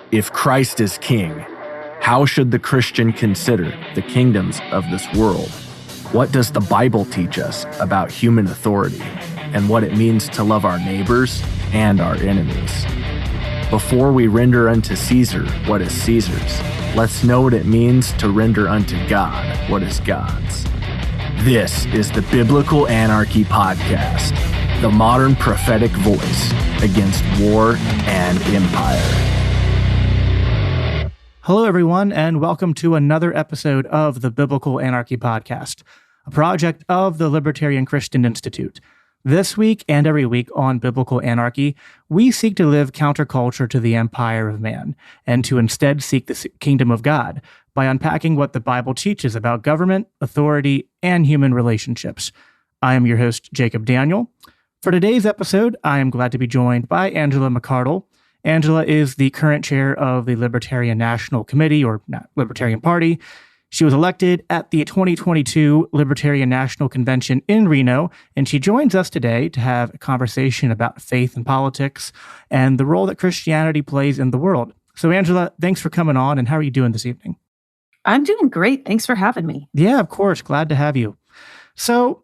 If Christ is king, how should the Christian consider the kingdoms of this world? What does the Bible teach us about human authority and what it means to love our neighbors and our enemies? Before we render unto Caesar what is Caesar's, let's know what it means to render unto God what is God's. This is the Biblical Anarchy Podcast, the modern prophetic voice against war and empire. Hello, everyone, and welcome to another episode of the Biblical Anarchy Podcast, a project of the Libertarian Christian Institute. This week and every week on Biblical Anarchy, we seek to live counterculture to the empire of man and to instead seek the kingdom of God by unpacking what the Bible teaches about government, authority, and human relationships. I am your host, Jacob Daniel. For today's episode, I am glad to be joined by Angela McArdle. Angela is the current chair of the Libertarian National Committee, or Libertarian Party. She was elected at the 2022 Libertarian National Convention in Reno, and she joins us today to have a conversation about faith and politics and the role that Christianity plays in the world. So, Angela, thanks for coming on, and how are you doing this evening? I'm doing great. Thanks for having me. Yeah, of course. Glad to have you. So,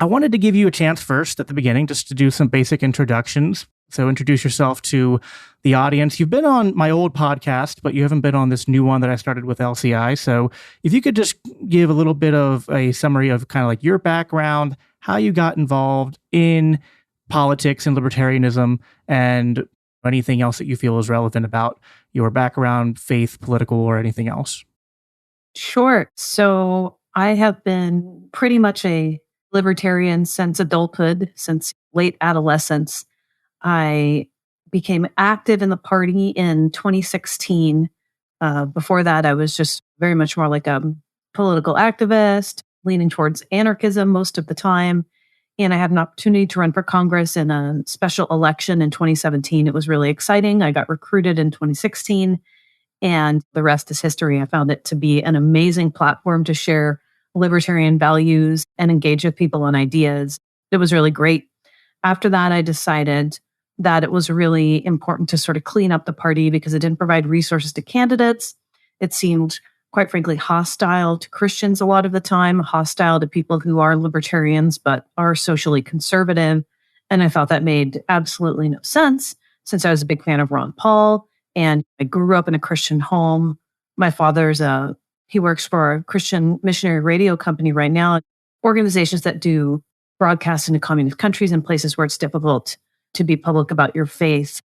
I wanted to give you a chance first at the beginning just to do some basic introductions. So introduce yourself to the audience. You've been on my old podcast, but you haven't been on this new one that I started with LCI. So if you could just give a little bit of a summary of kind of like your background, how you got involved in politics and libertarianism, and anything else that you feel is relevant about your background, faith, political, or anything else. Sure. So I have been pretty much a libertarian since adulthood, since late adolescence. I became active in the party in 2016. Before that, I was just very much more like a political activist, leaning towards anarchism most of the time. And I had an opportunity to run for Congress in a special election in 2017. It was really exciting. I got recruited in 2016, and the rest is history. I found it to be an amazing platform to share libertarian values and engage with people on ideas. It was really great. After that, I decided that it was really important to sort of clean up the party because it didn't provide resources to candidates. It seemed, quite frankly, hostile to Christians a lot of the time, hostile to people who are libertarians but are socially conservative. And I thought that made absolutely no sense since I was a big fan of Ron Paul and I grew up in a Christian home. My father's he works for a Christian missionary radio company right now, organizations that do broadcast into communist countries and places where it's difficult to be public about your faith.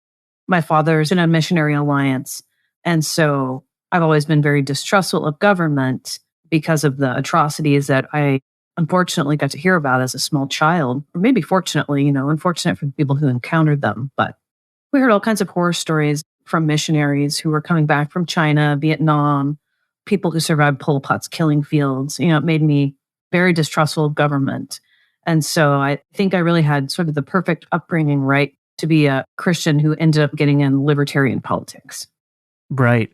My father's in a missionary alliance. And so I've always been very distrustful of government because of the atrocities that I unfortunately got to hear about as a small child, or maybe fortunately, unfortunate for the people who encountered them. But we heard all kinds of horror stories from missionaries who were coming back from China, Vietnam, people who survived Pol Pot's killing fields. It made me very distrustful of government. And so I think I really had sort of the perfect upbringing, right, to be a Christian who ended up getting in libertarian politics. Right.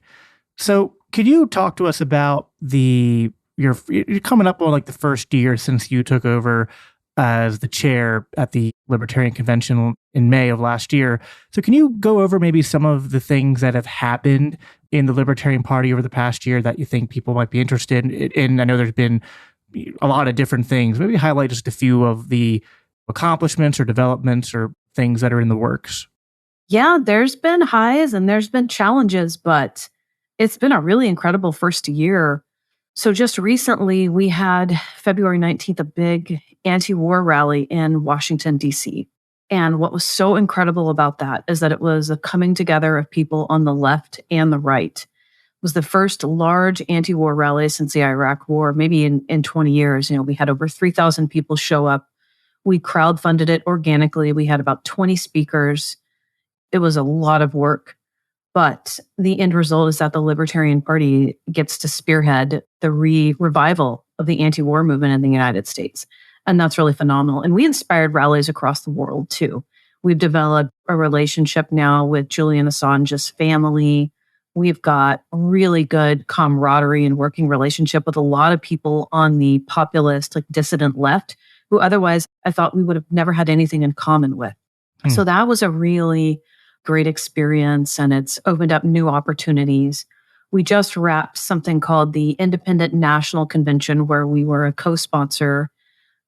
So could you talk to us about you're coming up on like the first year since you took over as the chair at the Libertarian Convention in May of last year. So can you go over maybe some of the things that have happened in the Libertarian Party over the past year that you think people might be interested in? I know there's been a lot of different things. Maybe highlight just a few of the accomplishments or developments or things that are in the works. Yeah, there's been highs and there's been challenges, but it's been a really incredible first year. So just recently, we had February 19th, a big anti-war rally in Washington, D.C. And what was so incredible about that is that it was a coming together of people on the left and the right. It was the first large anti-war rally since the Iraq War, maybe in 20 years. We had over 3,000 people show up. We crowdfunded it organically. We had about 20 speakers. It was a lot of work. But the end result is that the Libertarian Party gets to spearhead the revival of the anti-war movement in the United States. And that's really phenomenal. And we inspired rallies across the world, too. We've developed a relationship now with Julian Assange's family. We've got a really good camaraderie and working relationship with a lot of people on the populist, dissident left, who otherwise I thought we would have never had anything in common with. So that was a really great experience and it's opened up new opportunities. We just wrapped something called the Independent National Convention, where we were a co-sponsor,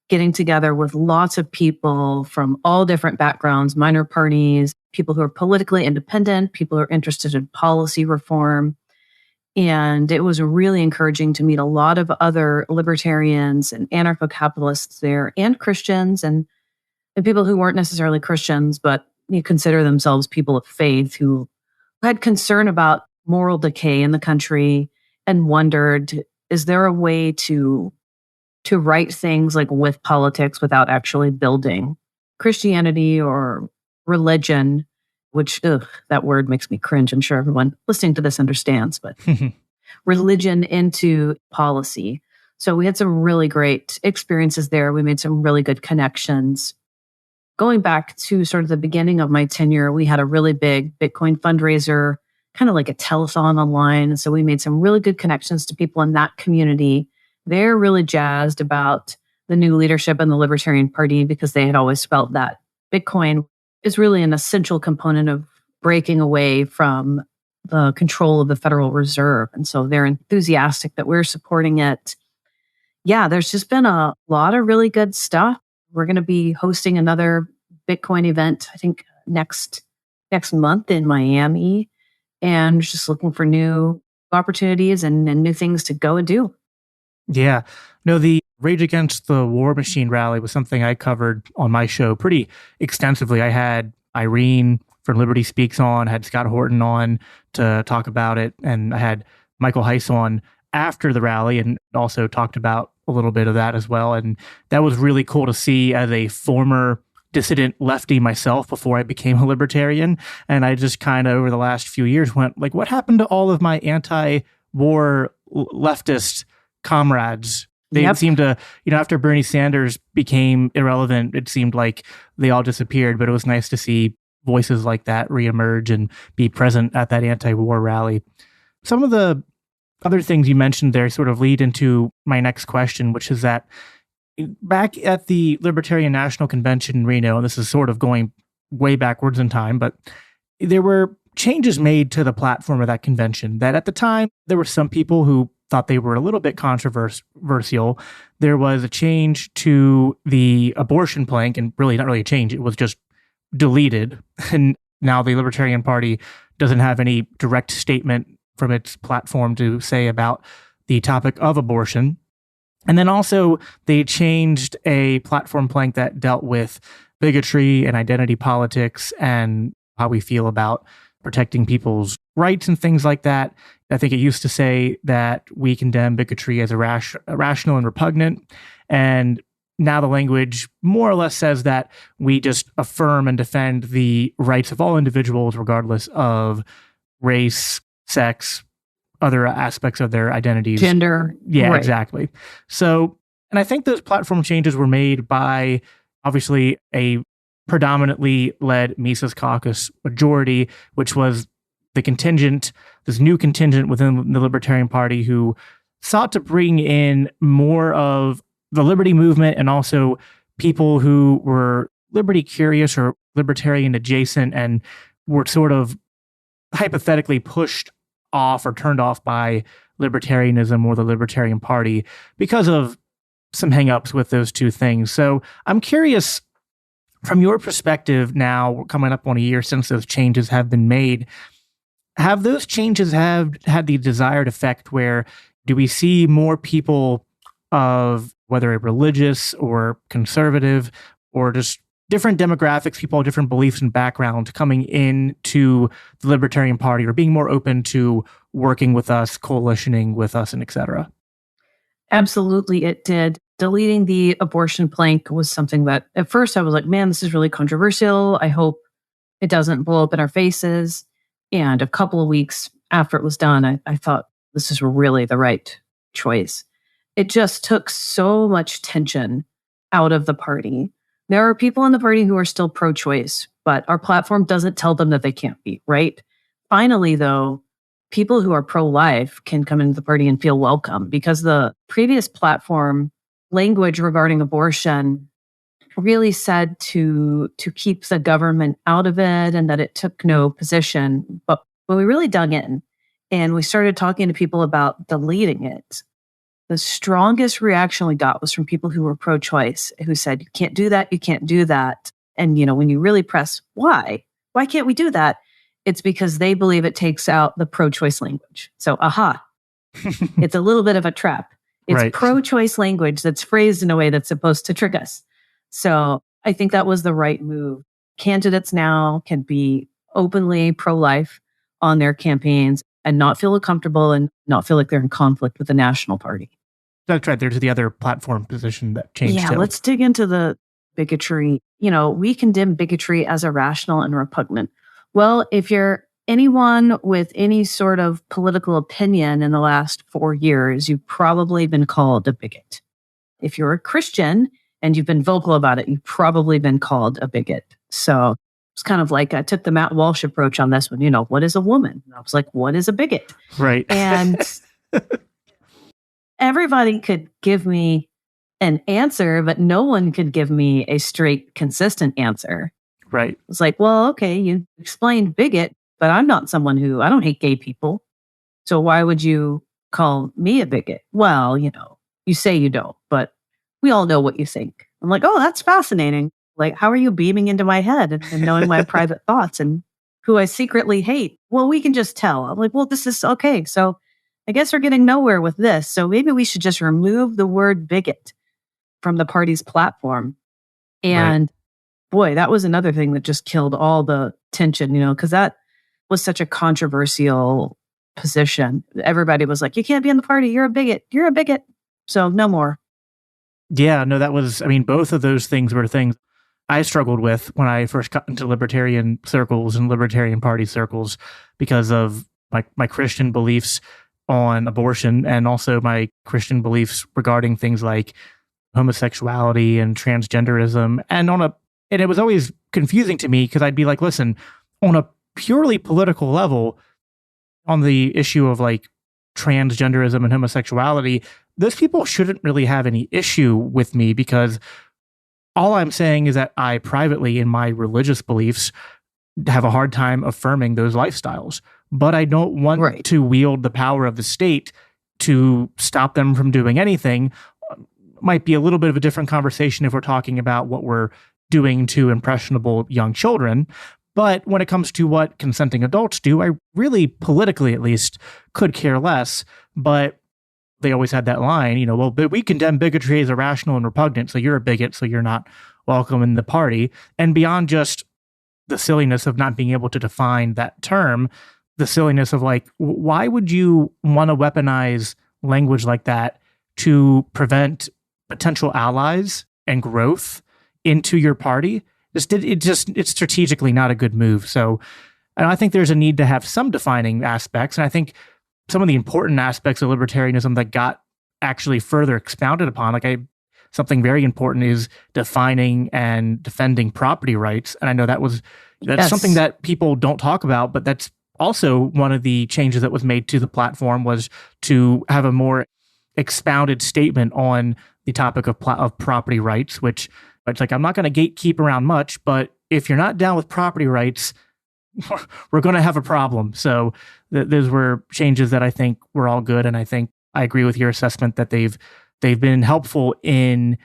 getting together with lots of people from all different backgrounds, minor parties, people who are politically independent, people who are interested in policy reform. And it was really encouraging to meet a lot of other libertarians and anarcho-capitalists there, and Christians and people who weren't necessarily Christians, but you consider themselves people of faith who had concern about moral decay in the country and wondered, is there a way to write things like with politics without actually building Christianity or religion, which, that word makes me cringe. I'm sure everyone listening to this understands, but religion into policy. So we had some really great experiences there. We made some really good connections. Going back to sort of the beginning of my tenure, we had a really big Bitcoin fundraiser, kind of like a telethon online. So we made some really good connections to people in that community. They're really jazzed about the new leadership in the Libertarian Party because they had always felt that Bitcoin is really an essential component of breaking away from the control of the Federal Reserve. And so they're enthusiastic that we're supporting it. Yeah, there's just been a lot of really good stuff. We're going to be hosting another Bitcoin event, I think next month in Miami, and just looking for new opportunities and new things to go and do. Yeah. No, the Rage Against the War Machine rally was something I covered on my show pretty extensively. I had Irene from Liberty Speaks on, had Scott Horton on to talk about it, and I had Michael Heiss on after the rally and also talked about a little bit of that as well. And that was really cool to see as a former dissident lefty myself before I became a libertarian. And I just kind of over the last few years went like, what happened to all of my anti-war leftist comrades? They seemed to, after Bernie Sanders became irrelevant, it seemed like they all disappeared, but it was nice to see voices like that reemerge and be present at that anti-war rally. Some of the other things you mentioned there sort of lead into my next question, which is that back at the Libertarian National Convention in Reno, and this is sort of going way backwards in time, but there were changes made to the platform of that convention that at the time, there were some people who thought they were a little bit controversial. There was a change to the abortion plank, and really not really a change, it was just deleted. And now the Libertarian Party doesn't have any direct statement from its platform to say about the topic of abortion. And then also they changed a platform plank that dealt with bigotry and identity politics and how we feel about protecting people's rights and things like that. I think it used to say that we condemn bigotry as irrational and repugnant. And now the language more or less says that we just affirm and defend the rights of all individuals, regardless of race, sex, other aspects of their identities. Gender. Yeah, right. Exactly. So, and I think those platform changes were made by obviously a predominantly led Mises Caucus majority, which was this new contingent within the Libertarian Party who sought to bring in more of the liberty movement and also people who were liberty curious or libertarian adjacent and were sort of hypothetically pushed off or turned off by libertarianism or the Libertarian Party because of some hangups with those two things. So I'm curious, from your perspective now, we're coming up on a year since those changes have been made, have those changes had the desired effect where do we see more people of whether a religious or conservative or just different demographics, people of different beliefs and backgrounds coming into the Libertarian Party or being more open to working with us, coalitioning with us, and et cetera? Absolutely, it did. Deleting the abortion plank was something that at first I was like, man, this is really controversial. I hope it doesn't blow up in our faces. And a couple of weeks after it was done, I thought this is really the right choice. It just took so much tension out of the party. There are people in the party who are still pro-choice, but our platform doesn't tell them that they can't be, right? Finally, though, people who are pro-life can come into the party and feel welcome because the previous platform language regarding abortion really said to keep the government out of it and that it took no position. But when we really dug in and we started talking to people about deleting it, the strongest reaction we got was from people who were pro-choice, who said, you can't do that, you can't do that. And, when you really press, why can't we do that? It's because they believe it takes out the pro-choice language. So, it's a little bit of a trap. It's right. Pro-choice language that's phrased in a way that's supposed to trick us. So I think that was the right move. Candidates now can be openly pro-life on their campaigns and not feel comfortable and not feel like they're in conflict with the national party. That's right. There's the other platform position that changed. Yeah, let's dig into the bigotry. We condemn bigotry as irrational and repugnant. Well, if you're anyone with any sort of political opinion in the last 4 years, you've probably been called a bigot. If you're a Christian and you've been vocal about it, you've probably been called a bigot. So it's kind of like I took the Matt Walsh approach on this one. What is a woman? And I was like, what is a bigot? Right. And everybody could give me an answer, but no one could give me a straight, consistent answer. Right. It's like, well, okay, you explained bigot, but I'm not someone I don't hate gay people. So why would you call me a bigot? Well, you say you don't, but we all know what you think. I'm like, oh, that's fascinating. Like, how are you beaming into my head and knowing my private thoughts and who I secretly hate? Well, we can just tell. I'm like, well, this is okay. So I guess we're getting nowhere with this. So maybe we should just remove the word bigot from the party's platform. And boy, that was another thing that just killed all the tension, because that was such a controversial position. Everybody was like, you can't be in the party. You're a bigot. You're a bigot. So no more. Yeah, no, that was, both of those things were things I struggled with when I first got into libertarian circles and Libertarian Party circles because of my Christian beliefs on abortion and also my Christian beliefs regarding things like homosexuality and transgenderism. And it was always confusing to me because I'd be like, listen, on a purely political level, on the issue of transgenderism and homosexuality, those people shouldn't really have any issue with me because all I'm saying is that I privately, in my religious beliefs, have a hard time affirming those lifestyles. But I don't want to wield the power of the state to stop them from doing anything. Might be a little bit of a different conversation if we're talking about what we're doing to impressionable young children. But when it comes to what consenting adults do, I really, politically at least, could care less. But they always had that line, but we condemn bigotry as irrational and repugnant, so you're a bigot, so you're not welcome in the party. And beyond just the silliness of not being able to define that term, the silliness of why would you want to weaponize language like that to prevent potential allies and growth into your party? It's strategically not a good move. So I think there's a need to have some defining aspects. And I think some of the important aspects of libertarianism that got actually further expounded upon, something very important is defining and defending property rights. And I know that's something that people don't talk about, but that's also one of the changes that was made to the platform was to have a more expounded statement on the topic of property rights, which it's I'm not going to gatekeep around much, but if you're not down with property rights, we're going to have a problem. So those were changes that I think were all good. And I think I agree with your assessment that they've been helpful in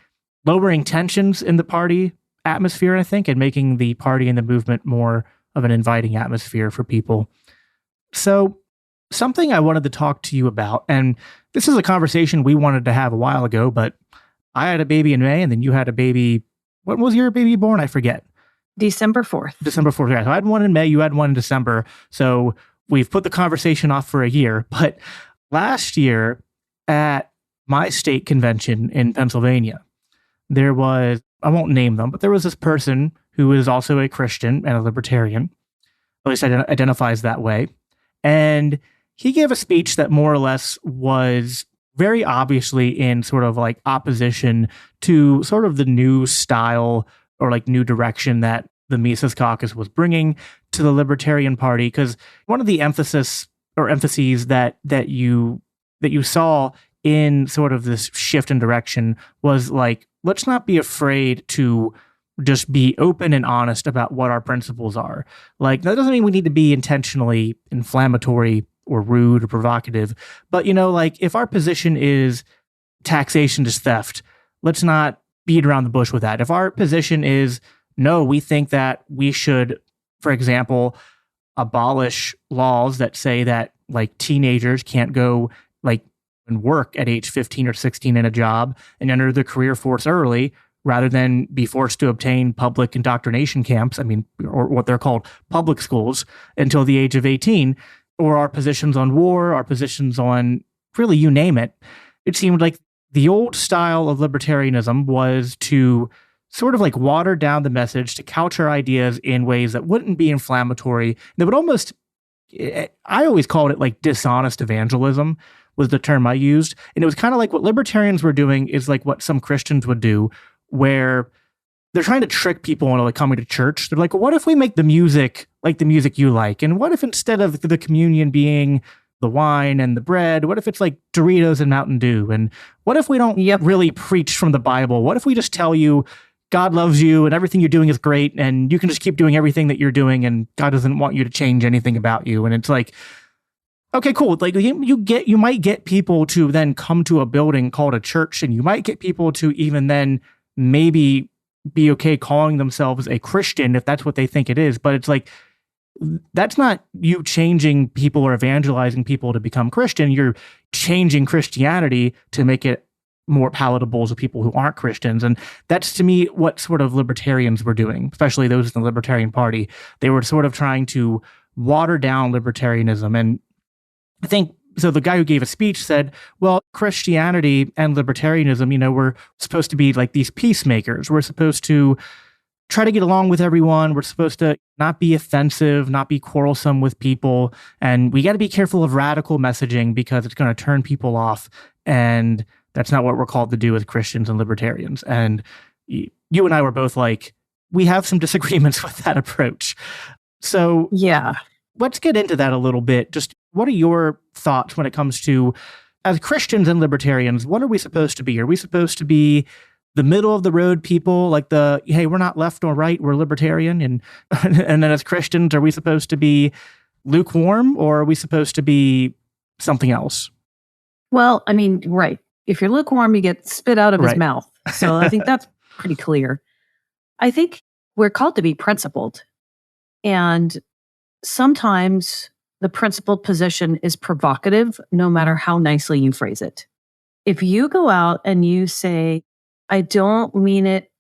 lowering tensions in the party atmosphere, I think, and making the party and the movement more of an inviting atmosphere for people. So something I wanted to talk to you about, and this is a conversation we wanted to have a while ago, but I had a baby in May and then you had a baby. When was your baby born? I forget. December 4th. December 4th. Yeah. So I had one in May, you had one in December. So we've put the conversation off for a year. But last year at my state convention in Pennsylvania, there was, I won't name them, but there was this person who is also a Christian and a libertarian, at least identifies that way. And he gave a speech that more or less was very obviously in sort of opposition to sort of the new style or new direction that the Mises Caucus was bringing to the Libertarian Party. Because one of the emphases that you saw in sort of this shift in direction was let's not be afraid to just be open and honest about what our principles are. Like, that doesn't mean we need to be intentionally inflammatory or rude or provocative. But, like, if our position is taxation is theft, let's not beat around the bush with that. If our position is, no, we think that we should, for example, abolish laws that say that, like, teenagers can't go, like, and work at age 15 or 16 in a job and enter the career force early, rather than be forced to obtain public indoctrination camps, or what they're called, public schools, until the age of 18, or our positions on war, our positions on really, you name it. It seemed like the old style of libertarianism was to sort of like water down the message, to couch our ideas in ways that wouldn't be inflammatory. That would almost, I always called it like dishonest evangelism was the term I used. And it was kind of like what libertarians were doing is like what some Christians would do, where they're trying to trick people into like coming to church. They're like, what if we make the music like the music you like? And what if instead of the communion being the wine and the bread, what if it's like Doritos and Mountain Dew? And what if we don't really preach from the Bible? What if we just tell you God loves you and everything you're doing is great and you can just keep doing everything that you're doing and God doesn't want you to change anything about you? And it's like, okay, cool. Like you might get people to then come to a building called a church, and you might get people to even then maybe be okay calling themselves a Christian if that's what they think it is. But it's like, that's not you changing people or evangelizing people to become Christian. You're changing Christianity to make it more palatable to people who aren't Christians. And that's, to me, what sort of libertarians were doing, especially those in the Libertarian Party. They were sort of trying to water down libertarianism. And I think, so the guy who gave a speech said, well, Christianity and libertarianism, we're supposed to be like these peacemakers. We're supposed to try to get along with everyone. We're supposed to not be offensive, not be quarrelsome with people. And we got to be careful of radical messaging because it's going to turn people off. And that's not what we're called to do as Christians and libertarians. And you and I were both like, we have some disagreements with that approach. So yeah, let's get into that a little bit. Just what are your thoughts when it comes to, as Christians and libertarians, what are we supposed to be? Are we supposed to be the middle of the road people, like hey, we're not left or right, we're libertarian? And and then as Christians, are we supposed to be lukewarm, or are we supposed to be something else? Well, right. If you're lukewarm, you get spit out of his mouth. So I think that's pretty clear. I think we're called to be principled. And sometimes the principled position is provocative, no matter how nicely you phrase it. If you go out and you say, I don't mean it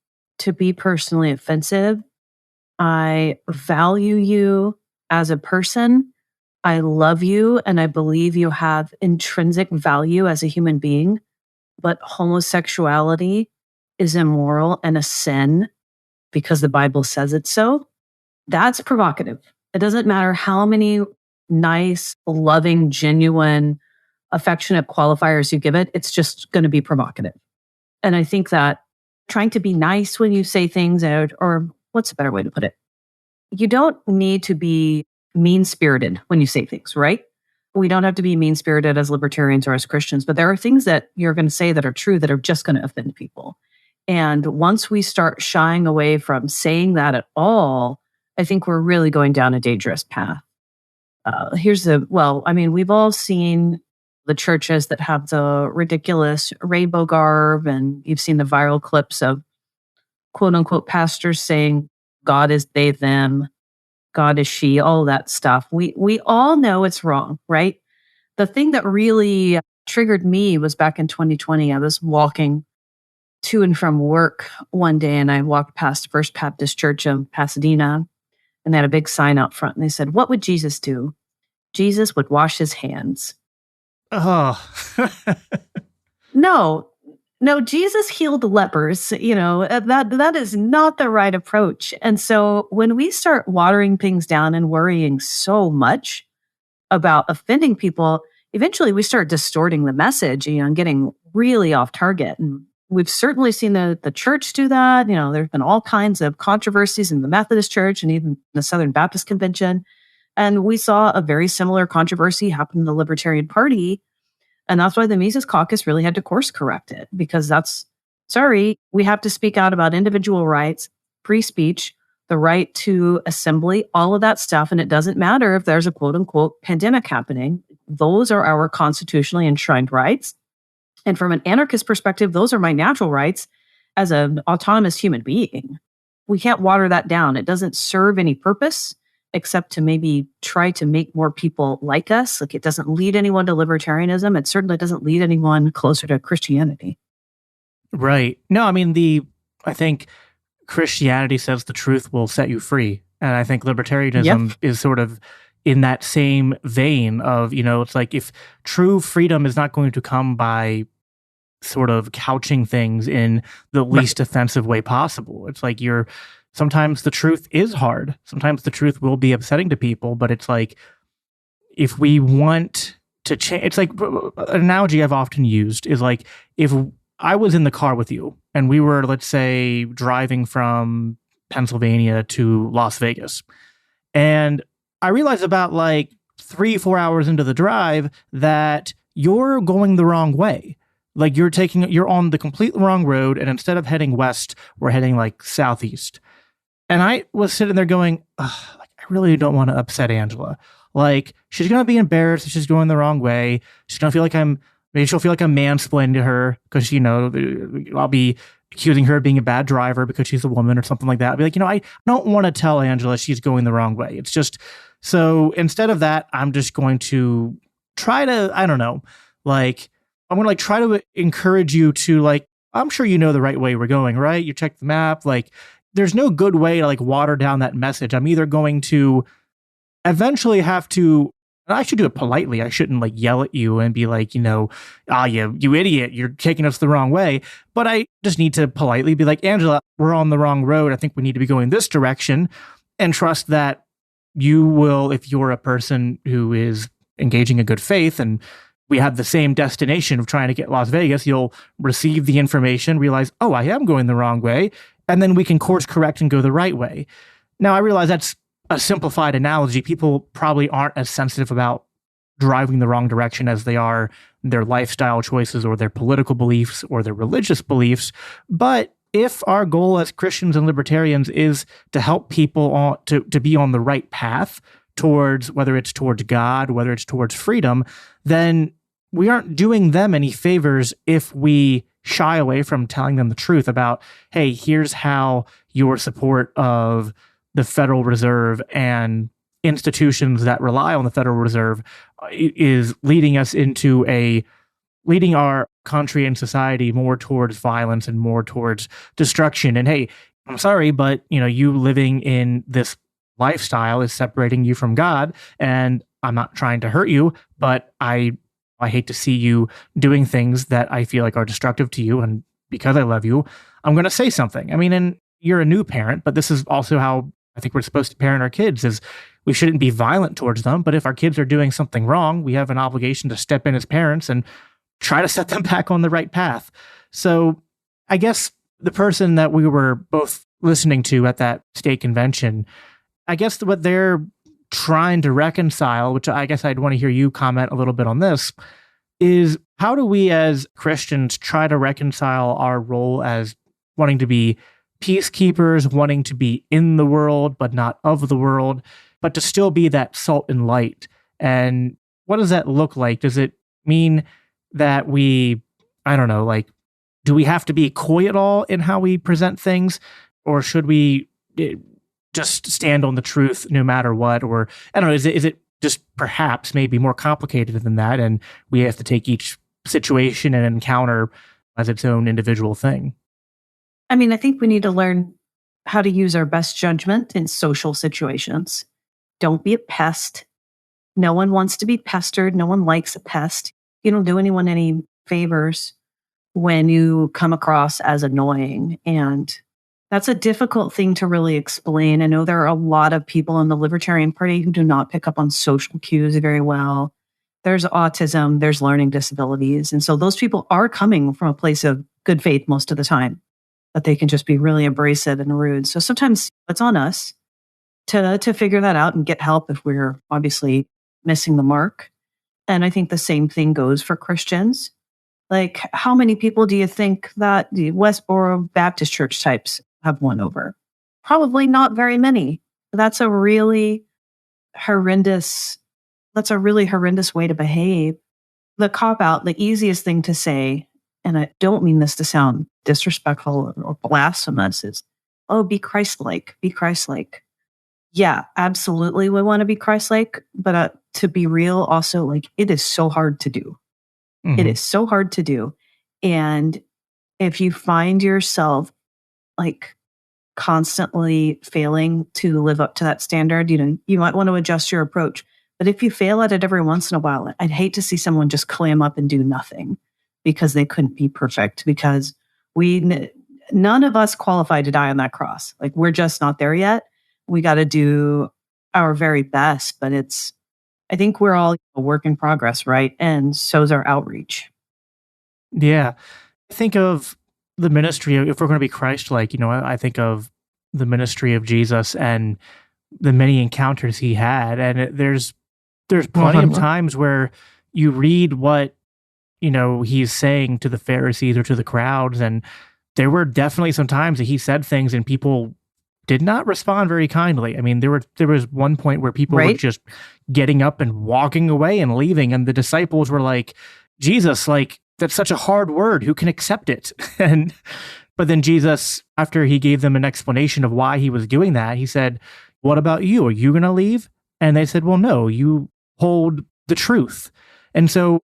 to be personally offensive, I value you as a person, I love you, and I believe you have intrinsic value as a human being, but homosexuality is immoral and a sin because the Bible says it so, that's provocative. It doesn't matter how many nice, loving, genuine, affectionate qualifiers you give it, it's just going to be provocative. And I think that trying to be nice when you say things, or what's a better way to put it? You don't need to be mean-spirited when you say things, right? We don't have to be mean-spirited as libertarians or as Christians, but there are things that you're going to say that are true that are just going to offend people. And once we start shying away from saying that at all, I think we're really going down a dangerous path. We've all seen the churches that have the ridiculous rainbow garb, and you've seen the viral clips of quote unquote pastors saying God is they, them, God is she, all that stuff. We all know it's wrong, right? The thing that really triggered me was back in 2020. I was walking to and from work one day, and I walked past First Baptist Church of Pasadena, and they had a big sign out front, and they said, "What would Jesus do? Jesus would wash his hands." Oh. No, Jesus healed lepers. That is not the right approach. And so when we start watering things down and worrying so much about offending people, eventually we start distorting the message, and getting really off target. And we've certainly seen the church do that. There's been all kinds of controversies in the Methodist Church and even the Southern Baptist Convention. And we saw a very similar controversy happen in the Libertarian Party. And that's why the Mises Caucus really had to course correct it, because that's sorry, we have to speak out about individual rights, free speech, the right to assembly, all of that stuff. And it doesn't matter if there's a quote unquote pandemic happening. Those are our constitutionally enshrined rights. And from an anarchist perspective, those are my natural rights as an autonomous human being. We can't water that down. It doesn't serve any purpose except to maybe try to make more people like us. Like, it doesn't lead anyone to libertarianism. It certainly doesn't lead anyone closer to Christianity. Right. No, I mean, I think Christianity says the truth will set you free. And I think libertarianism is sort of in that same vein of, it's like, if true freedom is not going to come by sort of couching things in the least offensive way possible. It's like sometimes the truth is hard. Sometimes the truth will be upsetting to people, but it's like, if we want to change, it's like an analogy I've often used is like, if I was in the car with you and we were, let's say, driving from Pennsylvania to Las Vegas, and I realized about like 3-4 hours into the drive that you're going the wrong way. Like, you're on the completely wrong road, and instead of heading west, we're heading like southeast. And I was sitting there going, I really don't want to upset Angela. Like, she's going to be embarrassed if she's going the wrong way. She's going to feel like maybe she'll feel like I'm mansplaining to her because, I'll be accusing her of being a bad driver because she's a woman or something like that. I'll be like, I don't want to tell Angela she's going the wrong way. It's just, so instead of that, I'm just going to try to, I don't know, like, I'm going to try to encourage you to I'm sure you know the right way we're going, right? You check the map. Like, there's no good way to water down that message. I'm either going to eventually have to, and I should do it politely. I shouldn't yell at you and be like, you idiot, you're taking us the wrong way. But I just need to politely be like, Angela, we're on the wrong road. I think we need to be going this direction, and trust that you will, if you're a person who is engaging in good faith and we have the same destination of trying to get Las Vegas, you'll receive the information, realize, oh, I am going the wrong way, and then we can course correct and go the right way. Now, I realize that's a simplified analogy. People probably aren't as sensitive about driving the wrong direction as they are their lifestyle choices or their political beliefs or their religious beliefs. But if our goal as Christians and libertarians is to help people to be on the right path towards, whether it's towards God, whether it's towards freedom, then we aren't doing them any favors if we shy away from telling them the truth about, hey, here's how your support of the Federal Reserve and institutions that rely on the Federal Reserve is leading our country and society more towards violence and more towards destruction. And hey, I'm sorry, but you living in this lifestyle is separating you from God, and I'm not trying to hurt you, but I hate to see you doing things that I feel like are destructive to you, and because I love you, I'm going to say something. I mean, and you're a new parent, but this is also how I think we're supposed to parent our kids, is we shouldn't be violent towards them, but if our kids are doing something wrong, we have an obligation to step in as parents and try to set them back on the right path. So I guess the person that we were both listening to at that state convention, I guess what they're trying to reconcile, which I guess I'd want to hear you comment a little bit on this, is how do we as Christians try to reconcile our role as wanting to be peacekeepers, wanting to be in the world, but not of the world, but to still be that salt and light? And what does that look like? Does it mean that we, I don't know, do we have to be coy at all in how we present things? Or should we just stand on the truth no matter what? Or I don't know, is it just perhaps maybe more complicated than that, and we have to take each situation and encounter as its own individual thing? I mean, I think we need to learn how to use our best judgment in social situations. Don't be a pest. No one wants to be pestered. No one likes a pest. You don't do anyone any favors when you come across as annoying. And that's a difficult thing to really explain. I know there are a lot of people in the Libertarian Party who do not pick up on social cues very well. There's autism, there's learning disabilities. And so those people are coming from a place of good faith most of the time, but they can just be really abrasive and rude. So sometimes it's on us to figure that out and get help if we're obviously missing the mark. And I think the same thing goes for Christians. Like, how many people do you think that the Westboro Baptist Church types have won over? Probably not very many. That's a really horrendous, that's a really horrendous way to behave. The cop out, the easiest thing to say, and I don't mean this to sound disrespectful or blasphemous, is, oh, be Christ-like, be Christ-like. Yeah, absolutely. We want to be Christ-like, but to be real, also, like, it is so hard to do. Mhm. It is so hard to do. And if you find yourself like constantly failing to live up to that standard, you might want to adjust your approach. But if you fail at it every once in a while, I'd hate to see someone just clam up and do nothing because they couldn't be perfect, because none of us qualify to die on that cross. Like, we're just not there yet. We got to do our very best, but I think we're all a work in progress, right? And so's our outreach. Yeah. Think of the ministry, if we're going to be Christ-like, I think of the ministry of Jesus and the many encounters he had. And there's plenty of times where you read what, he's saying to the Pharisees or to the crowds. And there were definitely some times that he said things and people did not respond very kindly. I mean, there was one point where people were just getting up and walking away and leaving. And the disciples were like, Jesus, like, that's such a hard word. Who can accept it? But then Jesus, after he gave them an explanation of why he was doing that, he said, what about you? Are you going to leave? And they said, well, no, you hold the truth. And so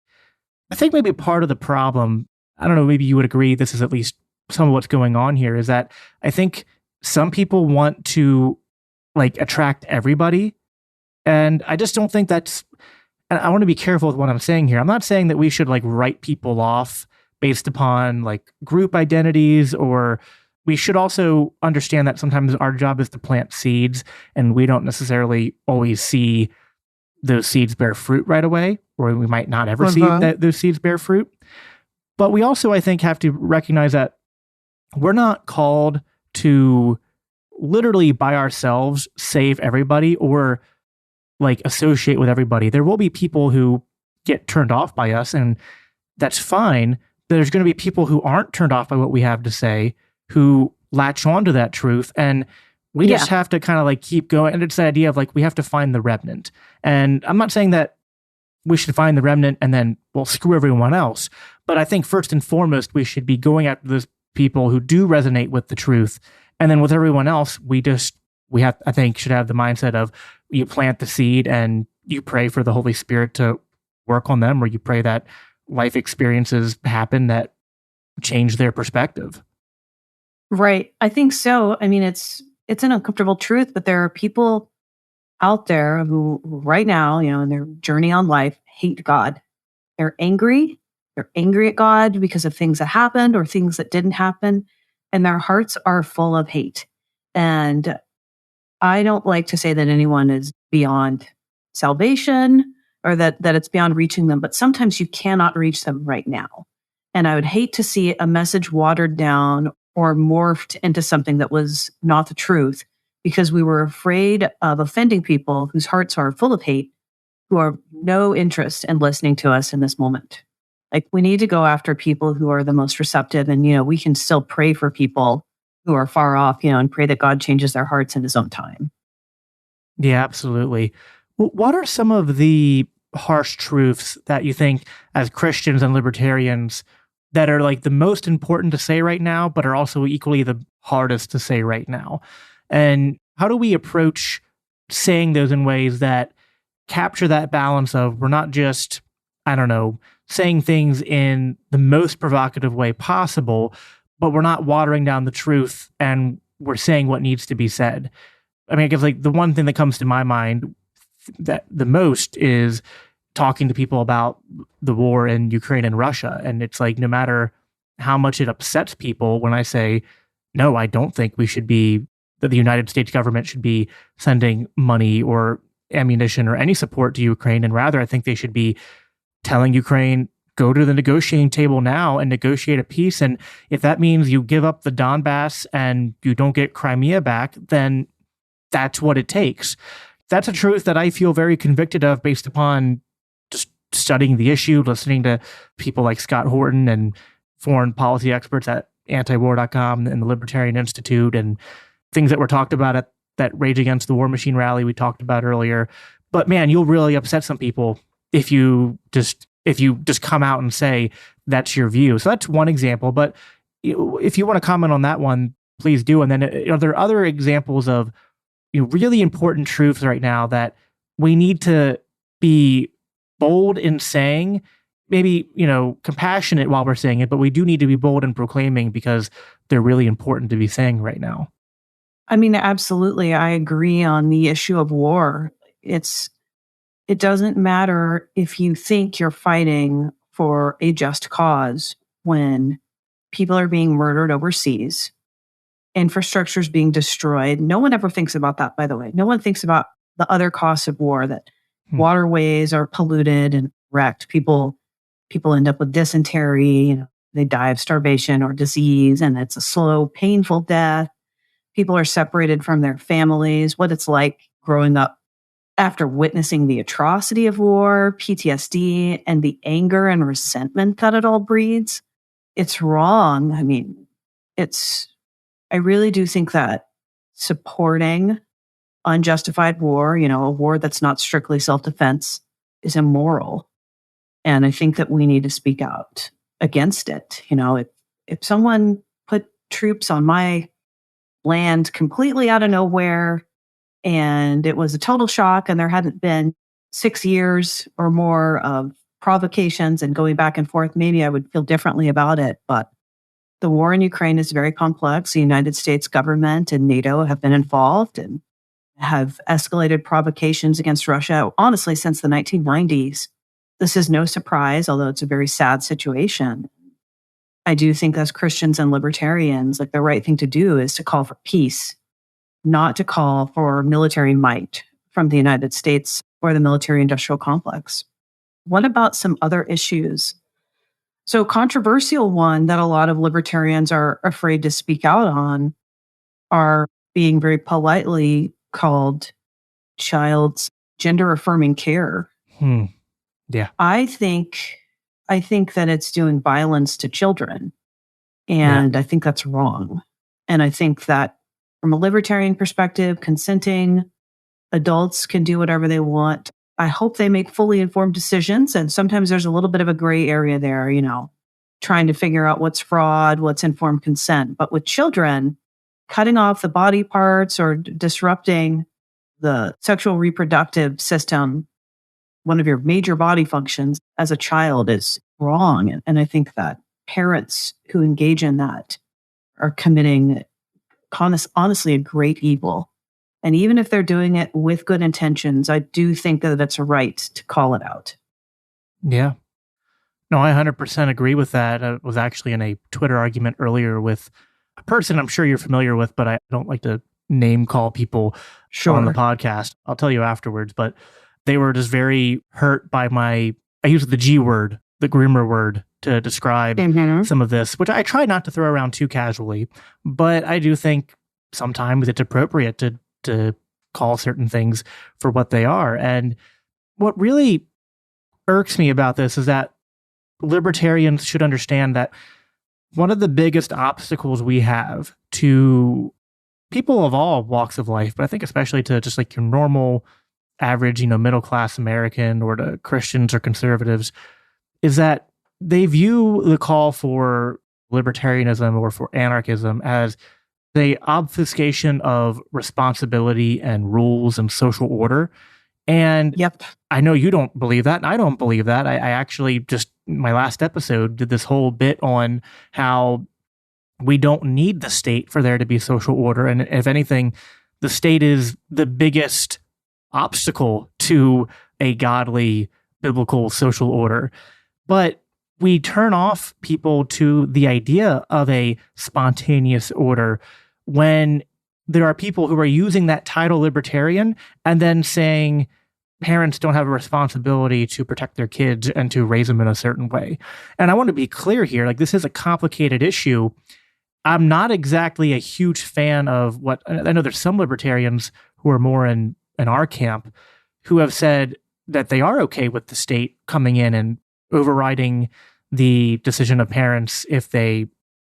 I think maybe part of the problem, I don't know, maybe you would agree, this is at least some of what's going on here, is that I think some people want to like attract everybody. And I just don't think that's, and I want to be careful with what I'm saying here. I'm not saying that we should like write people off based upon like group identities, or we should also understand that sometimes our job is to plant seeds and we don't necessarily always see those seeds bear fruit right away, or we might not ever see that those seeds bear fruit. But we also, I think, have to recognize that we're not called to literally by ourselves save everybody or like associate with everybody. There will be people who get turned off by us, and that's fine. There's going to be people who aren't turned off by what we have to say, who latch on to that truth. And we just have to kind of like keep going. And it's the idea of like, we have to find the remnant. And I'm not saying that we should find the remnant and then, well, screw everyone else. But I think first and foremost, we should be going after those people who do resonate with the truth. And then with everyone else, we have, I think, should have the mindset of you plant the seed and you pray for the Holy Spirit to work on them, or you pray that life experiences happen that change their perspective. Right. I think so. I mean, it's an uncomfortable truth, but there are people out there who right now, in their journey on life, hate God. They're angry. They're angry at God because of things that happened or things that didn't happen. And their hearts are full of hate. And I don't like to say that anyone is beyond salvation or that it's beyond reaching them, but sometimes you cannot reach them right now. And I would hate to see a message watered down or morphed into something that was not the truth because we were afraid of offending people whose hearts are full of hate, who have no interest in listening to us in this moment. Like, we need to go after people who are the most receptive, and, we can still pray for people who are far off, and pray that God changes their hearts in his own time. Yeah, absolutely. What are some of the harsh truths that you think as Christians and libertarians that are like the most important to say right now, but are also equally the hardest to say right now? And how do we approach saying those in ways that capture that balance of we're not just, I don't know, saying things in the most provocative way possible, but we're not watering down the truth and we're saying what needs to be said? I mean, I guess like the one thing that comes to my mind that the most is talking to people about the war in Ukraine and Russia. And it's like, no matter how much it upsets people when I say, no, I don't think that the United States government should be sending money or ammunition or any support to Ukraine. And rather, I think they should be telling Ukraine, go to the negotiating table now and negotiate a peace. And if that means you give up the Donbass and you don't get Crimea back, then that's what it takes. That's a truth that I feel very convicted of based upon just studying the issue, listening to people like Scott Horton and foreign policy experts at antiwar.com and the Libertarian Institute, and things that were talked about at that Rage Against the War Machine rally we talked about earlier. But man, you'll really upset some people if you just come out and say that's your view. So that's one example. But if you want to comment on that one, please do. And then are there other examples of really important truths right now that we need to be bold in saying, maybe, compassionate while we're saying it, but we do need to be bold in proclaiming because they're really important to be saying right now? I mean, absolutely. I agree on the issue of war. It doesn't matter if you think you're fighting for a just cause when people are being murdered overseas, infrastructure is being destroyed. No one ever thinks about that, by the way. No one thinks about the other costs of war, that waterways are polluted and wrecked. People end up with dysentery, they die of starvation or disease, and it's a slow, painful death. People are separated from their families, what it's like growing up after witnessing the atrocity of war, PTSD, and the anger and resentment that it all breeds. It's wrong. I mean, I really do think that supporting unjustified war, a war that's not strictly self-defense, is immoral. And I think that we need to speak out against it. If someone put troops on my land completely out of nowhere and it was a total shock and there hadn't been 6 years or more of provocations and going back and forth, maybe I would feel differently about it. But the war in Ukraine is very complex. The United States government and NATO have been involved and have escalated provocations against Russia, honestly, since the 1990s. This is no surprise, although it's a very sad situation. I do think as Christians and libertarians, the right thing to do is to call for peace, not to call for military might from the United States or the military-industrial complex. What about some other issues? So, controversial one that a lot of libertarians are afraid to speak out on are being very politely called child's gender-affirming care. Yeah. I think that it's doing violence to children, and I think that's wrong. And I think that from a libertarian perspective, consenting adults can do whatever they want. I hope they make fully informed decisions. And sometimes there's a little bit of a gray area there, trying to figure out what's fraud, what's informed consent. But with children, cutting off the body parts or disrupting the sexual reproductive system, one of your major body functions as a child, is wrong. And I think that parents who engage in that are committing, honestly, a great evil. And even if they're doing it with good intentions, I do think that it's a right to call it out. Yeah. No, I 100% agree with that. I was actually in a Twitter argument earlier with a person I'm sure you're familiar with, but I don't like to name call people on the podcast. I'll tell you afterwards, but they were just very hurt by I used the G word, the grimmer word, to describe some of this, which I try not to throw around too casually, but I do think sometimes it's appropriate to call certain things for what they are. And what really irks me about this is that libertarians should understand that one of the biggest obstacles we have to people of all walks of life, but I think especially to just your normal, average, middle-class American, or to Christians or conservatives, is that they view the call for libertarianism or for anarchism as the obfuscation of responsibility and rules and social order. And I know you don't believe that, and I don't believe that. I actually just, my last episode, did this whole bit on how we don't need the state for there to be social order. And if anything, the state is the biggest obstacle to a godly, biblical social order. But we turn off people to the idea of a spontaneous order when there are people who are using that title libertarian and then saying parents don't have a responsibility to protect their kids and to raise them in a certain way. And I want to be clear here, this is a complicated issue. I'm not exactly a huge fan of what, I know there's some libertarians who are more in our camp who have said that they are okay with the state coming in and overriding the decision of parents if they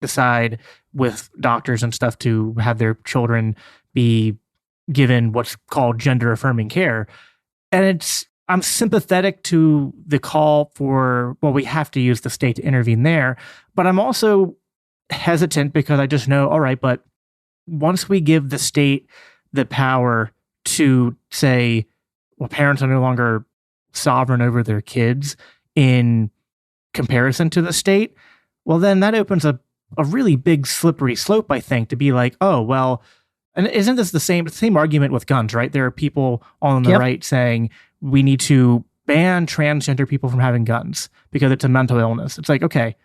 decide with doctors and stuff to have their children be given what's called gender affirming care. And I'm sympathetic to the call for, well, we have to use the state to intervene there. But I'm also hesitant because I just know, all right, but once we give the state the power to say, well, parents are no longer sovereign over their kids in comparison to the state, well, then that opens a really big slippery slope, I think, to be like, oh, well, and isn't this the same argument with guns, right? There are people on the right saying we need to ban transgender people from having guns because it's a mental illness. It's like, okay,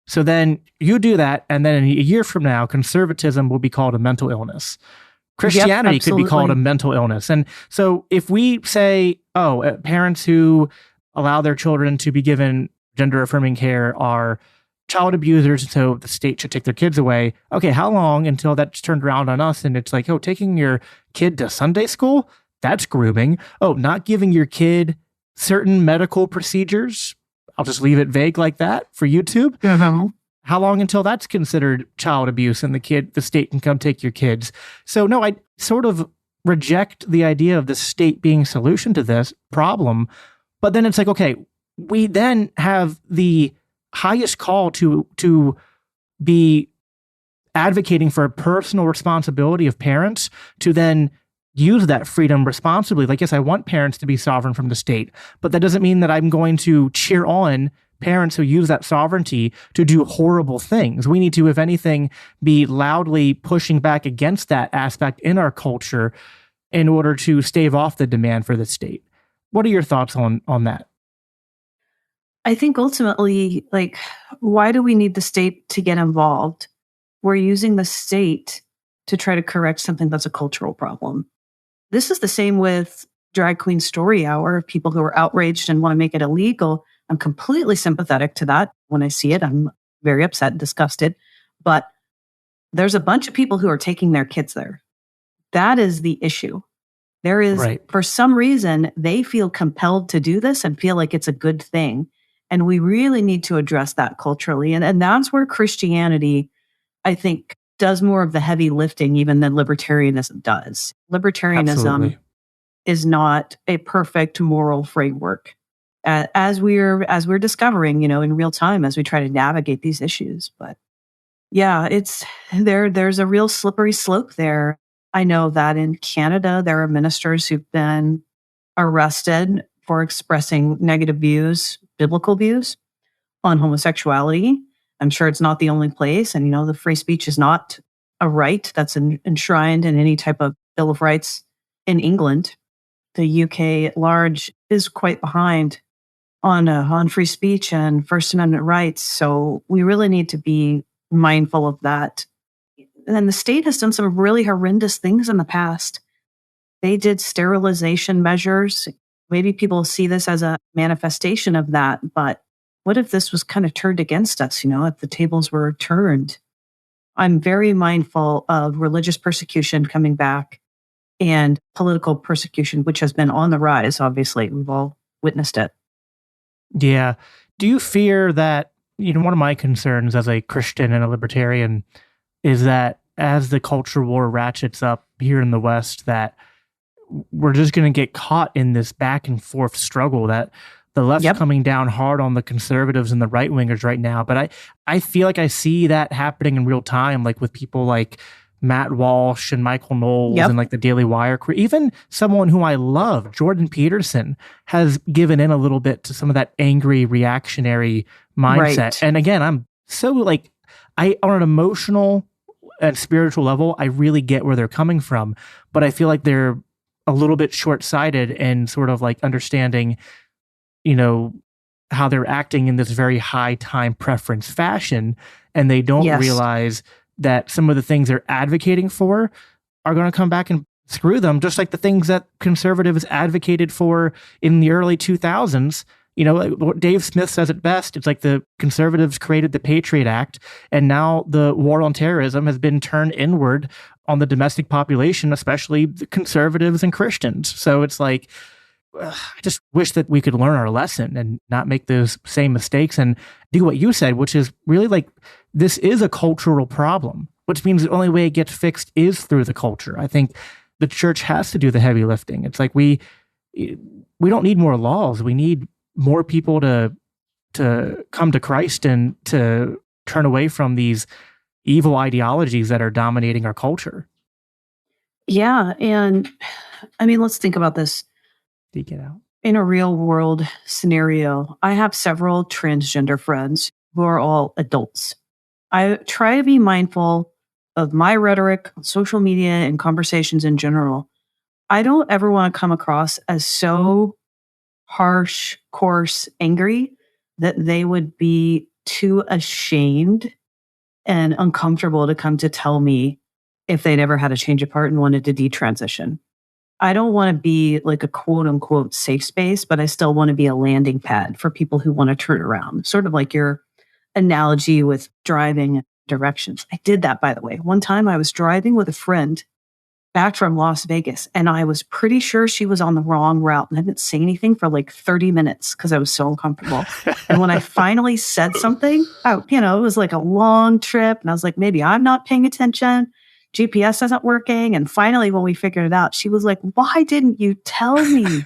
so then you do that, and then a year from now, conservatism will be called a mental illness. Christianity could be called a mental illness. And so if we say, oh, parents who allow their children to be given gender affirming care are child abusers, so the state should take their kids away. Okay, how long until that's turned around on us and it's like, oh, taking your kid to Sunday school? That's grooming. Oh, not giving your kid certain medical procedures? I'll just leave it vague like that for YouTube. Mm-hmm. How long until that's considered child abuse and the state can come take your kids? So no, I sort of reject the idea of the state being a solution to this problem. But then it's like, okay, we then have the highest call to be advocating for a personal responsibility of parents to then use that freedom responsibly. Like, yes, I want parents to be sovereign from the state, but that doesn't mean that I'm going to cheer on parents who use that sovereignty to do horrible things. We need to, if anything, be loudly pushing back against that aspect in our culture in order to stave off the demand for the state. What are your thoughts on that? I think ultimately, like, why do we need the state to get involved? We're using the state to try to correct something that's a cultural problem. This is the same with Drag Queen Story Hour, people who are outraged and want to make it illegal. I'm completely sympathetic to that. When I see it, I'm very upset and disgusted. But there's a bunch of people who are taking their kids there. That is the issue. There is, for some reason, they feel compelled to do this and feel like it's a good thing. And we really need to address that culturally. And that's where Christianity, I think, does more of the heavy lifting even than libertarianism does. Libertarianism is not a perfect moral framework. As we're discovering, in real time as we try to navigate these issues. But yeah, there's a real slippery slope there. I know that in Canada, there are ministers who've been arrested for expressing negative views, biblical views on homosexuality. I'm sure it's not the only place. And, the free speech is not a right that's enshrined in any type of Bill of Rights in England. The UK at large is quite behind on free speech and First Amendment rights. So we really need to be mindful of that. And the state has done some really horrendous things in the past. They did sterilization measures. Maybe people see this as a manifestation of that, but what if this was kind of turned against us, if the tables were turned? I'm very mindful of religious persecution coming back and political persecution, which has been on the rise, obviously. We've all witnessed it. Yeah. Do you fear that, one of my concerns as a Christian and a libertarian is that as the culture war ratchets up here in the West, that we're just going to get caught in this back and forth struggle, that the left's coming down hard on the conservatives and the right wingers right now. But I feel like I see that happening in real time, like with people like Matt Walsh and Michael Knowles and like the Daily Wire crew. Even someone who I love, Jordan Peterson, has given in a little bit to some of that angry reactionary mindset. Right. And again, I'm so on an emotional and spiritual level, I really get where they're coming from, but I feel like they're a little bit short-sighted and sort of like understanding, how they're acting in this very high time preference fashion. And they don't realize that some of the things they're advocating for are going to come back and screw them, just like the things that conservatives advocated for in the early 2000s. Dave Smith says it best. It's like the conservatives created the Patriot Act, and now the war on terrorism has been turned inward on the domestic population, especially the conservatives and Christians. So it's like, I just wish that we could learn our lesson and not make those same mistakes and do what you said, which is really like, this is a cultural problem, which means the only way it gets fixed is through the culture. I think the church has to do the heavy lifting. It's like we don't need more laws. We need more people to come to Christ and to turn away from these evil ideologies that are dominating our culture. Yeah. And I mean, let's think about this. Take it out. In a real world scenario, I have several transgender friends who are all adults. I try to be mindful of my rhetoric on social media and conversations in general. I don't ever want to come across as so harsh, coarse, angry that they would be too ashamed and uncomfortable to come to tell me if they'd ever had a change of heart and wanted to detransition. I don't want to be like a quote unquote safe space, but I still want to be a landing pad for people who want to turn around. Sort of like your analogy with driving directions. I did that, by the way. One time I was driving with a friend back from Las Vegas, and I was pretty sure she was on the wrong route. And I didn't say anything for like 30 minutes because I was so uncomfortable. And when I finally said something, it was like a long trip. And I was like, maybe I'm not paying attention. GPS isn't working. And finally, when we figured it out, she was like, why didn't you tell me?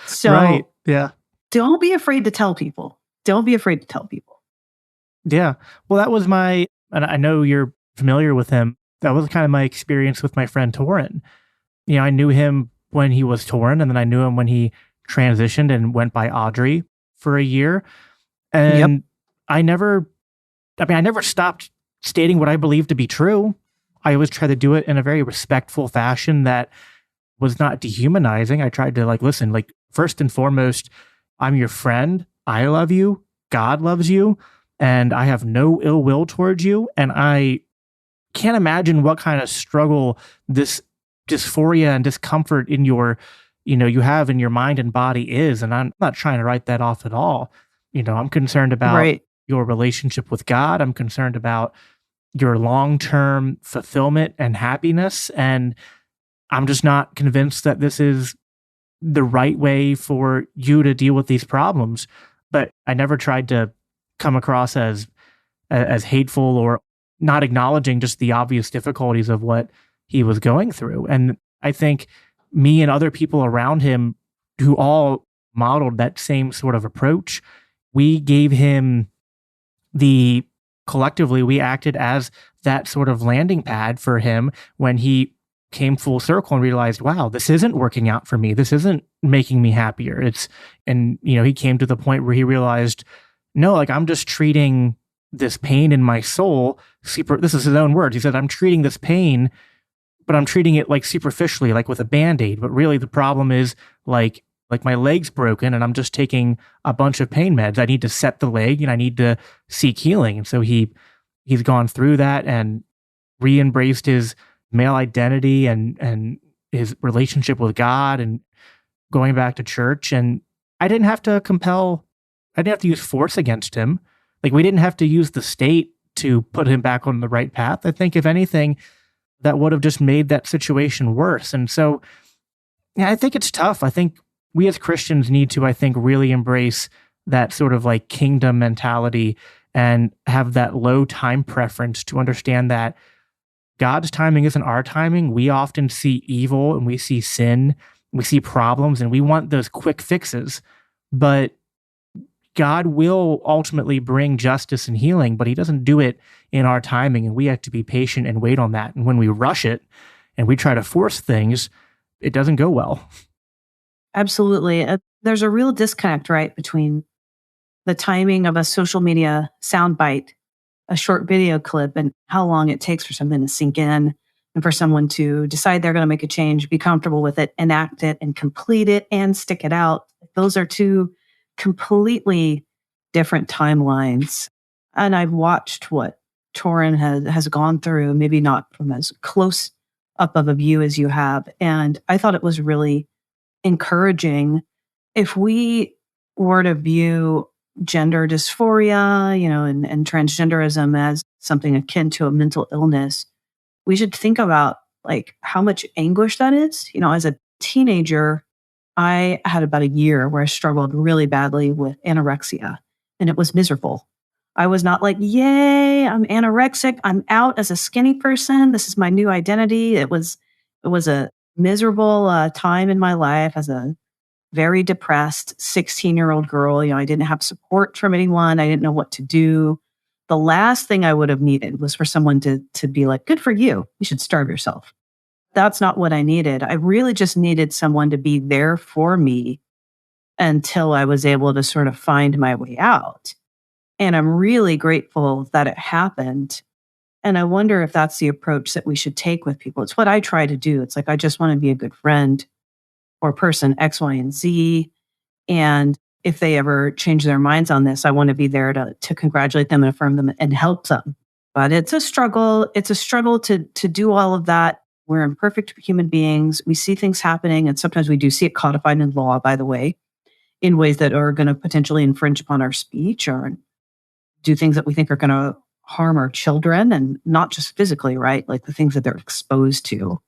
So right. Yeah. Don't be afraid to tell people. Don't be afraid to tell people. Yeah. Well, that was and I know you're familiar with him. That was kind of my experience with my friend Torin. I knew him when he was Torin, and then I knew him when he transitioned and went by Audrey for a year. And I never stopped stating what I believed to be true. I always tried to do it in a very respectful fashion that was not dehumanizing. I tried to listen, first and foremost, I'm your friend. I love you. God loves you. And I have no ill will towards you. And I can't imagine what kind of struggle this dysphoria and discomfort in your, you have in your mind and body is. And I'm not trying to write that off at all. I'm concerned about your relationship with God. I'm concerned about your long-term fulfillment and happiness. And I'm just not convinced that this is the right way for you to deal with these problems. But I never tried to come across as hateful or not acknowledging just the obvious difficulties of what he was going through. And I think me and other people around him who all modeled that same sort of approach, we gave him collectively, we acted as that sort of landing pad for him when he came full circle and realized, wow, this isn't working out for me. This isn't making me happier. He came to the point where he realized, no, I'm just treating this pain in my soul. This is his own words. He said, I'm treating this pain, but I'm treating it superficially, with a Band-Aid. But really the problem is my leg's broken and I'm just taking a bunch of pain meds. I need to set the leg and I need to seek healing. And so he's gone through that and re-embraced his male identity and his relationship with God and going back to church. And I didn't have to use force against him. We didn't have to use the state to put him back on the right path. I think if anything, that would have just made that situation worse. And so I think it's tough. I think we as Christians need to, really embrace that sort of kingdom mentality and have that low time preference to understand that God's timing isn't our timing. We often see evil and we see sin, we see problems, and we want those quick fixes. But God will ultimately bring justice and healing, but he doesn't do it in our timing, and we have to be patient and wait on that. And when we rush it and we try to force things, it doesn't go well. Absolutely. There's a real disconnect, right, between the timing of a social media soundbite, a short video clip, and how long it takes for something to sink in and for someone to decide they're going to make a change, be comfortable with it, enact it, and complete it and stick it out. Those are two completely different timelines. And I've watched what Torin has gone through, maybe not from as close up of a view as you have. And I thought it was really encouraging. If we were to view gender dysphoria, and transgenderism as something akin to a mental illness, we should think about how much anguish that is. As a teenager, I had about a year where I struggled really badly with anorexia, and it was miserable. I was not like, yay, I'm anorexic. I'm out as a skinny person. This is my new identity. It was a miserable time in my life as a very depressed 16-year-old girl. I didn't have support from anyone. I didn't know what to do. The last thing I would have needed was for someone to be like, good for you. You should starve yourself. That's not what I needed. I really just needed someone to be there for me until I was able to sort of find my way out. And I'm really grateful that it happened. And I wonder if that's the approach that we should take with people. It's what I try to do. It's like, I just want to be a good friend or person X, Y, and Z. And if they ever change their minds on this, I want to be there to congratulate them and affirm them and help them. But it's a struggle. It's a struggle to do all of that. We're imperfect human beings. We see things happening, and sometimes we do see it codified in law, by the way, in ways that are going to potentially infringe upon our speech or do things that we think are going to harm our children, and not just physically, right? Like the things that they're exposed to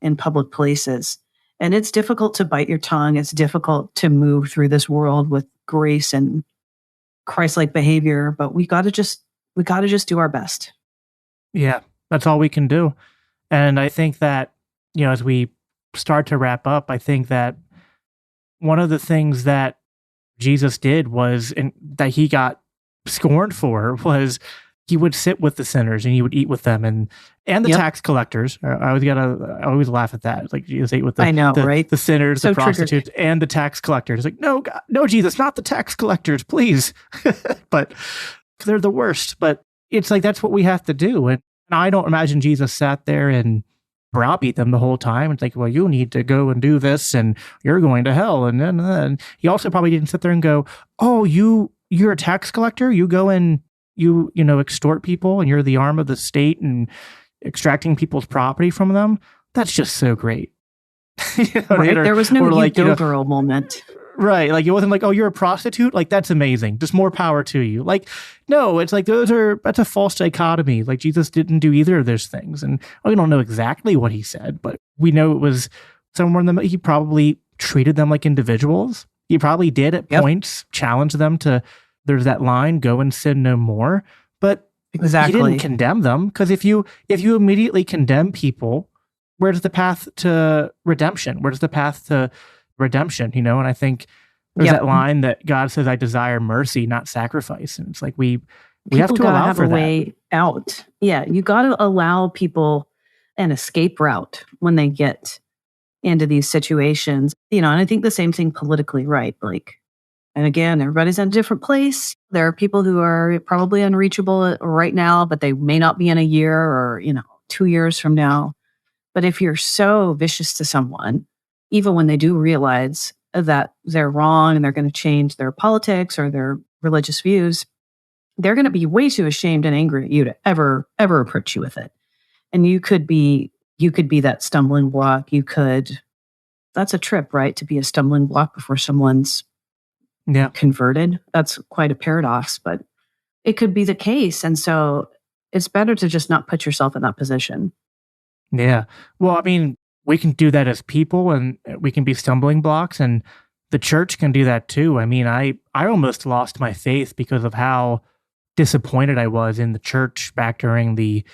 in public places. And it's difficult to bite your tongue. It's difficult to move through this world with grace and Christ-like behavior, but we got to just do our best. Yeah, that's all we can do. And I think that, as we start to wrap up, I think that one of the things that Jesus did was, and that he got scorned for, was he would sit with the sinners and he would eat with them and the tax collectors. I always laugh at that. It's like Jesus ate with the sinners, so the prostitutes, and the tax collectors. It's like, no, God, no, Jesus, not the tax collectors, please. But they're the worst. But it's like, that's what we have to do. And I don't imagine Jesus sat there and browbeat them the whole time. It's like, well, you need to go and do this, and you're going to hell. And then he also probably didn't sit there and go, oh, you're a tax collector. You go and you extort people, and you're the arm of the state and extracting people's property from them. That's just so great. Right? There was no girl moment. Right. Like, it wasn't like, oh, you're a prostitute. Like, that's amazing. Just more power to you. Like, no, it's like, that's a false dichotomy. Like, Jesus didn't do either of those things. And we don't know exactly what he said, but we know it was somewhere in the he probably treated them like individuals. He probably did at points challenge them to, there's that line, go and sin no more. But exactly, he didn't condemn them, because if you immediately condemn people, where's the path to redemption? Where's the path to redemption? And I think there's that line that God says, I desire mercy, not sacrifice. And it's like, we have to allow for that. Way out. Yeah, you got to allow people an escape route when they get into these situations. And I think the same thing politically, right? Like, and again, everybody's in a different place. There are people who are probably unreachable right now, but they may not be in a year or, 2 years from now. But if you're so vicious to someone, even when they do realize that they're wrong and they're going to change their politics or their religious views, they're going to be way too ashamed and angry at you to ever approach you with it. And you could be that stumbling block. That's a trip, right? To be a stumbling block before someone's converted. That's quite a paradox, but it could be the case. And so it's better to just not put yourself in that position. Yeah. Well, I mean, we can do that as people, and we can be stumbling blocks, and the church can do that too. I mean, I almost lost my faith because of how disappointed I was in the church back during the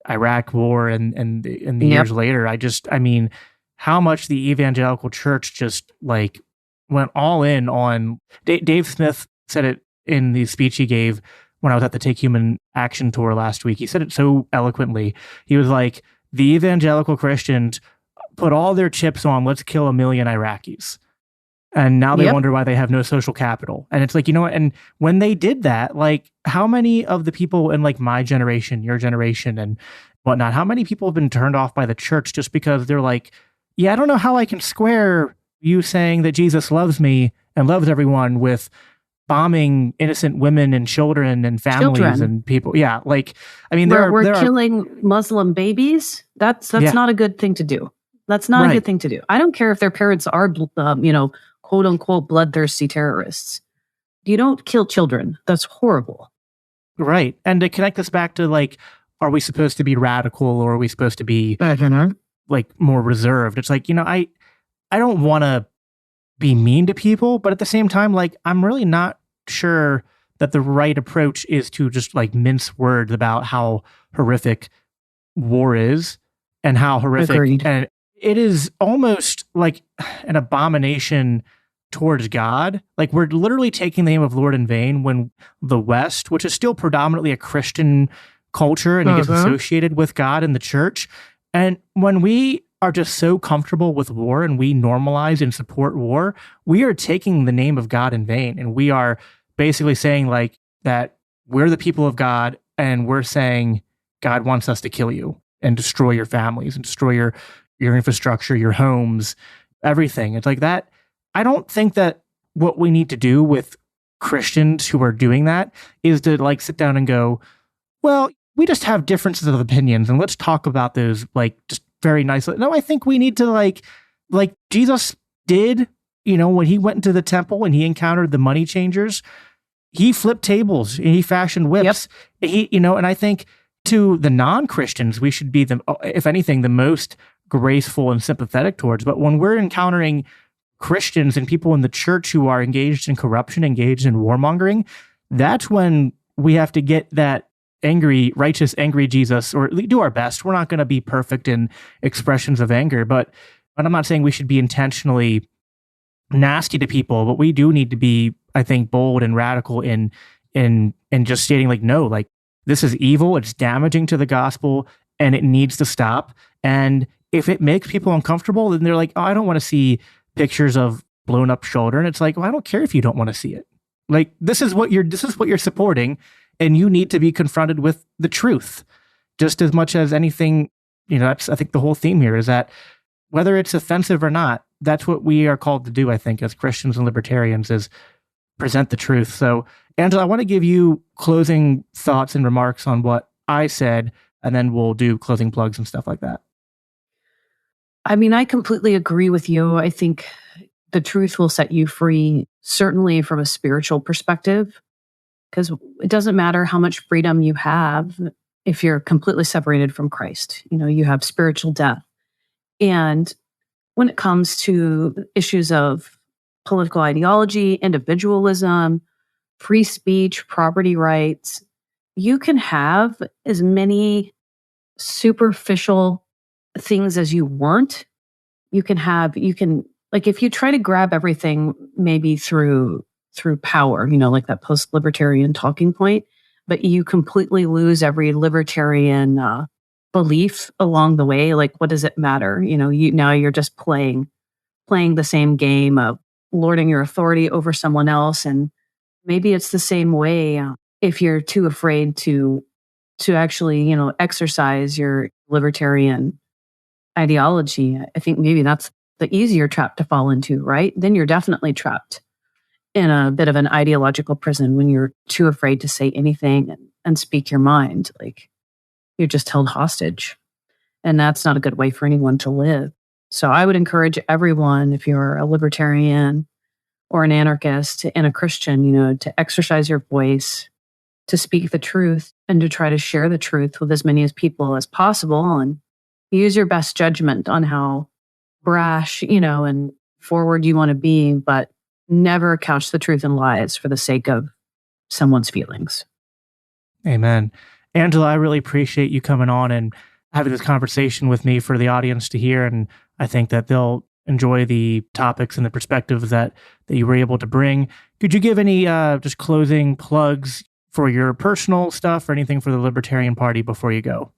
Iraq war and the years later. I mean, how much the evangelical church just like went all in on. Dave Smith said it in the speech he gave when I was at the Take Human Action tour last week. He said it so eloquently. He was like, the evangelical Christians put all their chips on, let's kill 1 million Iraqis. And now they wonder why they have no social capital. And it's like, and when they did that, like, how many of the people in like my generation, your generation and whatnot, how many people have been turned off by the church just because they're like, yeah, I don't know how I can square you saying that Jesus loves me and loves everyone with bombing innocent women and children and families and people. Yeah. Like, I mean, we're killing Muslim babies. That's not a good thing to do. That's not a good thing to do. I don't care if their parents are, quote unquote, bloodthirsty terrorists. You don't kill children. That's horrible. Right. And to connect this back to like, are we supposed to be radical or are we supposed to be like more reserved? It's like, I don't want to be mean to people, but at the same time, like, I'm really not sure that the right approach is to just like mince words about how horrific war is and how horrific. Agreed. And it is almost like an abomination towards God. Like, we're literally taking the name of Lord in vain when the West, which is still predominantly a Christian culture and it gets associated with God and the church. And when we are just so comfortable with war and we normalize and support war, we are taking the name of God in vain. And we are basically saying like that we're the people of God and we're saying God wants us to kill you and destroy your families and destroy your infrastructure, your homes, everything. It's like that. I don't think that what we need to do with Christians who are doing that is to like sit down and go, well, we just have differences of opinions and let's talk about those like just very nicely. No, I think we need to like Jesus did, when he went into the temple and he encountered the money changers, he flipped tables and he fashioned whips. Yep. And I think to the non-Christians, we should be if anything, the most graceful and sympathetic towards. But when we're encountering Christians and people in the church who are engaged in corruption, engaged in warmongering, that's when we have to get that righteous, angry Jesus, or do our best. We're not going to be perfect in expressions of anger, but I'm not saying we should be intentionally nasty to people, but we do need to be, I think, bold and radical in just stating like, no, like this is evil, it's damaging to the gospel, and it needs to stop. And if it makes people uncomfortable, then they're like, oh, I don't want to see pictures of blown up shoulder. And it's like, well, I don't care if you don't want to see it. Like, this is what you're supporting, and you need to be confronted with the truth just as much as anything. That's, I think, the whole theme here is that whether it's offensive or not, that's what we are called to do, I think, as Christians and libertarians, is present the truth. So, Angela, I want to give you closing thoughts and remarks on what I said, and then we'll do closing plugs and stuff like that. I mean, I completely agree with you. I think the truth will set you free, certainly from a spiritual perspective, because it doesn't matter how much freedom you have if you're completely separated from Christ. You have spiritual death. And when it comes to issues of political ideology, individualism, free speech, property rights, you can have as many superficial things as you want. You can like, if you try to grab everything maybe through power, like that post-libertarian talking point, but you completely lose every libertarian belief along the way. Like, what does it matter? Now you're just playing the same game of lording your authority over someone else. And maybe it's the same way if you're too afraid to actually, exercise your libertarian ideology. I think maybe that's the easier trap to fall into, right? Then you're definitely trapped in a bit of an ideological prison when you're too afraid to say anything and speak your mind. Like, you're just held hostage. And that's not a good way for anyone to live. So I would encourage everyone, if you're a libertarian or an anarchist and a Christian, to exercise your voice, to speak the truth, and to try to share the truth with as many as people as possible, and use your best judgment on how brash, and forward you want to be, but never couch the truth in lies for the sake of someone's feelings. Amen. Angela, I really appreciate you coming on and having this conversation with me for the audience to hear. And I think that they'll enjoy the topics and the perspectives that you were able to bring. Could you give any just closing plugs for your personal stuff or anything for the Libertarian Party before you go?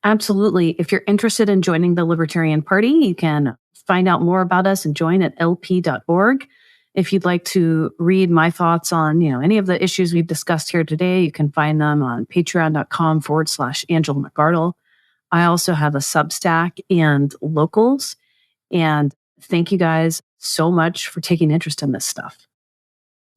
Absolutely. If you're interested in joining the Libertarian Party, you can find out more about us and join at lp.org. If you'd like to read my thoughts on, any of the issues we've discussed here today, you can find them on patreon.com/Angela McArdle. I also have a Substack and Locals. And thank you guys so much for taking interest in this stuff.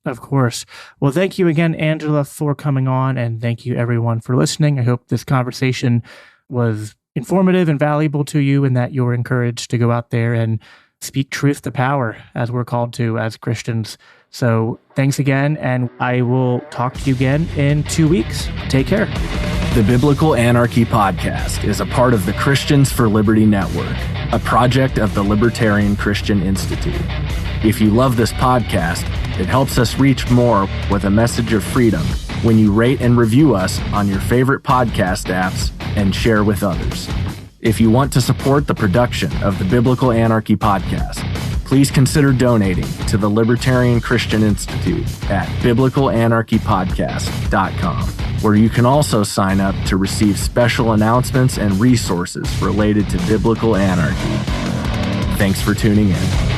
Of course. Well, thank you again, Angela, for coming on. And thank you, everyone, for listening. I hope this conversation was informative and valuable to you, and that you're encouraged to go out there and speak truth to power, as we're called to as Christians. So thanks again, and I will talk to you again in 2 weeks. Take care. The Biblical Anarchy Podcast is a part of the Christians for Liberty Network. a project of the Libertarian Christian Institute. If you love this podcast, it helps us reach more with a message of freedom when you rate and review us on your favorite podcast apps and share with others. If you want to support the production of the Biblical Anarchy podcast, please consider donating to the Libertarian Christian Institute at biblicalanarchypodcast.com, where you can also sign up to receive special announcements and resources related to biblical anarchy. Thanks for tuning in.